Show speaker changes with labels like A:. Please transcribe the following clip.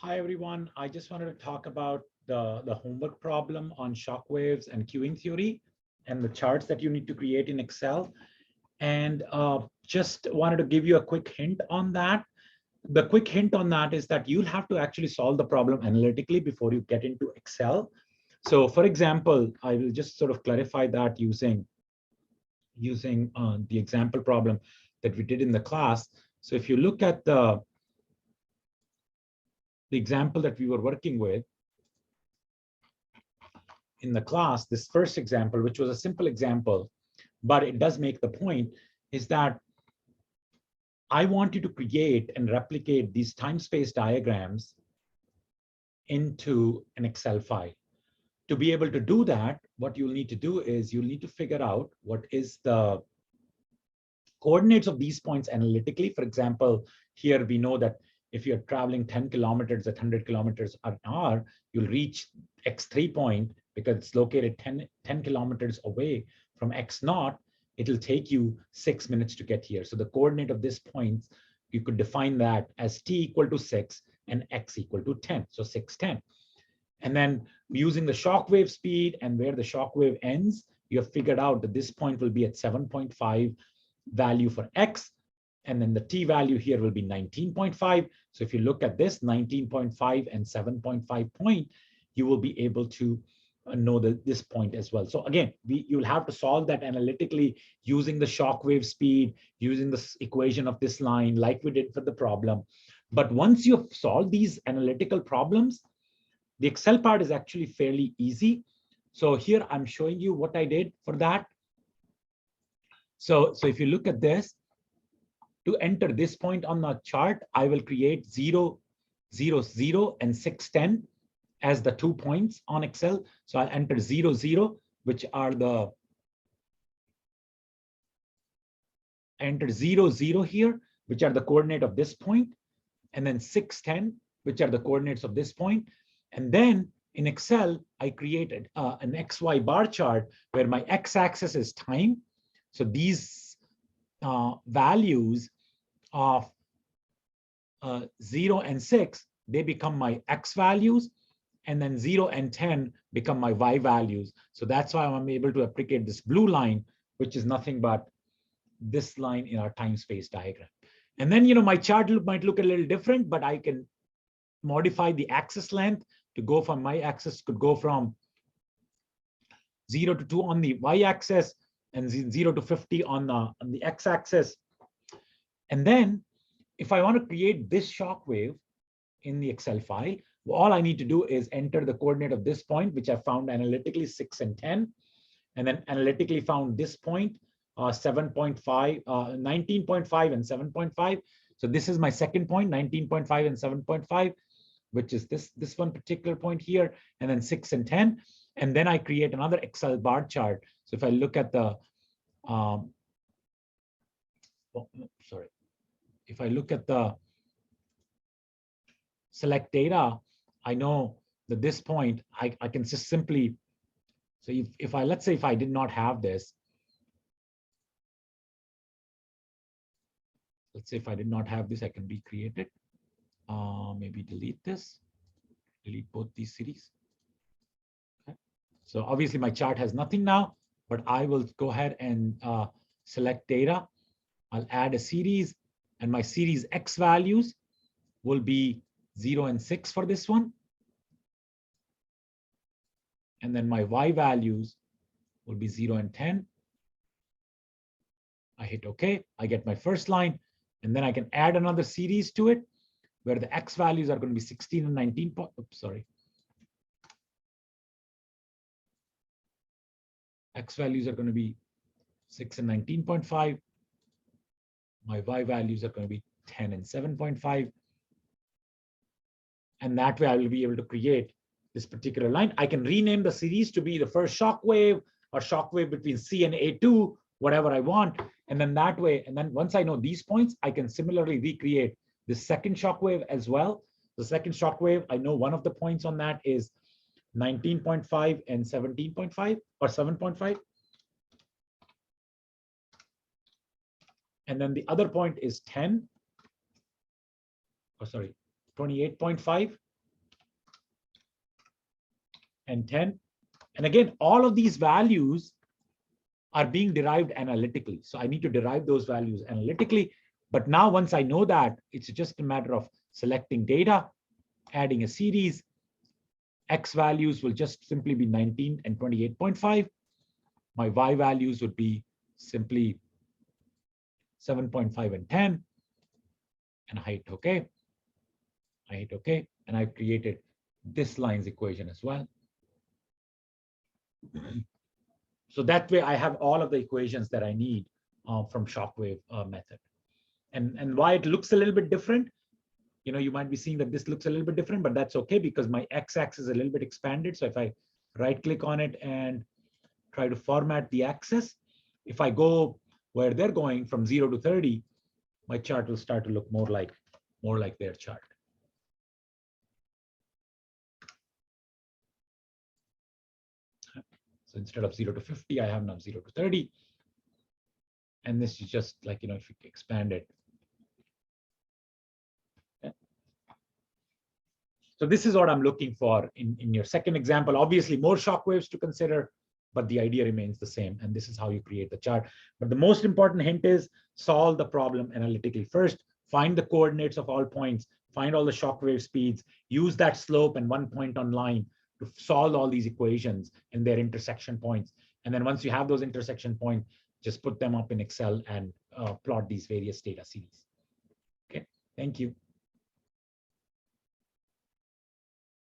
A: Hi, everyone. I just wanted to talk about the homework problem on shock waves and queuing theory and the charts that you need to create in Excel. And just wanted to give you a quick hint on that. The quick hint on that is that you'll have to actually solve the problem analytically before you get into Excel. So for example, I will just sort of clarify that using the example problem that we did in the class. So if you look at the example that we were working with in the class, this first example, which was a simple example, but it does make the point, is that I want you to create and replicate these time-space diagrams into an Excel file. To be able to do that, what you'll need to do is you'll need to figure out what is the coordinates of these points analytically. For example, here we know that if you're traveling 10 kilometers at 100 kilometers an hour, you'll reach X3 point because it's located 10 kilometers away from X naught. It'll take you 6 minutes to get here. So the coordinate of this point, you could define that as t equal to 6 and x equal to 10. So 6, 10. And then using the shock wave speed and where the shock wave ends, you have figured out that this point will be at 7.5 value for x, and then the t value here will be 19.5. So if you look at this 19.5 and 7.5 point, you will be able to know this point as well. So again, you'll have to solve that analytically using the shock wave speed, using this equation of this line like we did for the problem. But once you've solved these analytical problems, the Excel part is actually fairly easy. So here I'm showing you what I did for that. So if you look at this, to enter this point on the chart, I will create 0, 0, 0, and 6, 10 as the 2 points on Excel. So I'll enter 0, 0, which are the, enter 0, 0 here, which are the coordinate of this point, and then 6, 10, which are the coordinates of this point. And then in Excel, I created an XY bar chart where my x-axis is time. So these values of 0 and 6, they become my x values, and then 0 and 10 become my y values. So that's why I'm able to applicate this blue line, which is nothing but this line in our time-space diagram. And then, my chart might look a little different, but I can modify the axis length to go from my axis, could go from 0 to 2 on the y-axis and 0 to 50 on the x-axis. And then if I want to create this shock wave in the Excel file, all I need to do is enter the coordinate of this point, which I found analytically 6 and 10, and then analytically found this point, 7.5, 19.5 and 7.5. So this is my second point, 19.5 and 7.5, which is this one particular point here, and then 6 and 10. And then I create another Excel bar chart. So if I look at the, if I look at the select data, I know that this point, I can just simply, so if I, let's say if I did not have this, let's say if I did not have this, I can recreate it. Maybe delete this, delete both these series. Okay. So obviously my chart has nothing now, but I will go ahead and select data. I'll add a series, and my series X values will be 0 and 6 for this one. And then my Y values will be 0 and 10. I hit OK. I get my first line, and then I can add another series to it where the X values are going to be 16 and 19. Oops, sorry. X values are going to be 6 and 19.5. My Y values are going to be 10 and 7.5. And that way I will be able to create this particular line. I can rename the series to be the first shock wave or shock wave between C and A2, whatever I want. And then that way, and then once I know these points, I can similarly recreate the second shock wave as well. The second shock wave, I know one of the points on that is 19.5 and 17.5 or 7.5. And then the other point is 10, or sorry, 28.5 and 10. And again, all of these values are being derived analytically. So I need to derive those values analytically. But now once I know that, it's just a matter of selecting data, adding a series. X values will just simply be 19 and 28.5. My Y values would be simply 7.5 and 10. And I hit OK. I hit OK. And I've created this line's equation as well. So that way I have all of the equations that I need from Shockwave method. And why it looks a little bit different, you might be seeing that this looks a little bit different, but that's okay because my x-axis is a little bit expanded. So if I right click on it and try to format the axis, if I go where they're going from 0 to 30, my chart will start to look more like their chart. So instead of 0 to 50, I have now 0 to 30. And this is just like, if you expand it. So this is what I'm looking for in your second example. Obviously, more shockwaves to consider, but the idea remains the same. And this is how you create the chart. But the most important hint is solve the problem analytically. First, find the coordinates of all points, find all the shockwave speeds, use that slope and 1 point on line to solve all these equations and their intersection points. And then once you have those intersection points, just put them up in Excel and plot these various data series. Okay, thank you.